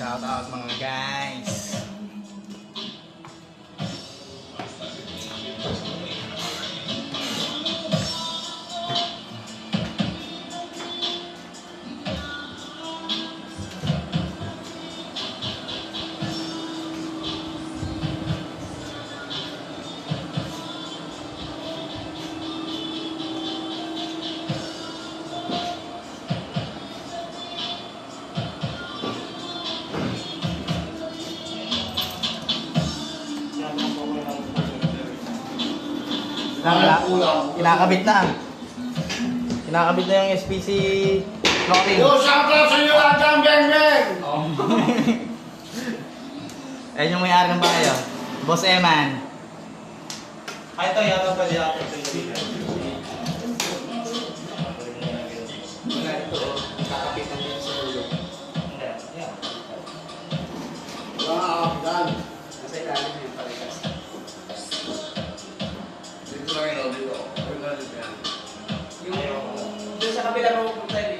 Shout out mga guys. Kinakabit na. Kinakabit na yung SPC flooring. Yo, shout out sa inyo lahat dyan, bang bang! Ayun yung may-ari ng bahay, oh. Boss Eman. Ay, ito yata pwede natin ito yung Wala ito, oh. Kakapitan din sa ulo. Hindi, yan. Wow, done. Nasa ilalim yung palikas. Dito lang yun, dito. Dito lang yun. Yung doon sa kabila mo punta yung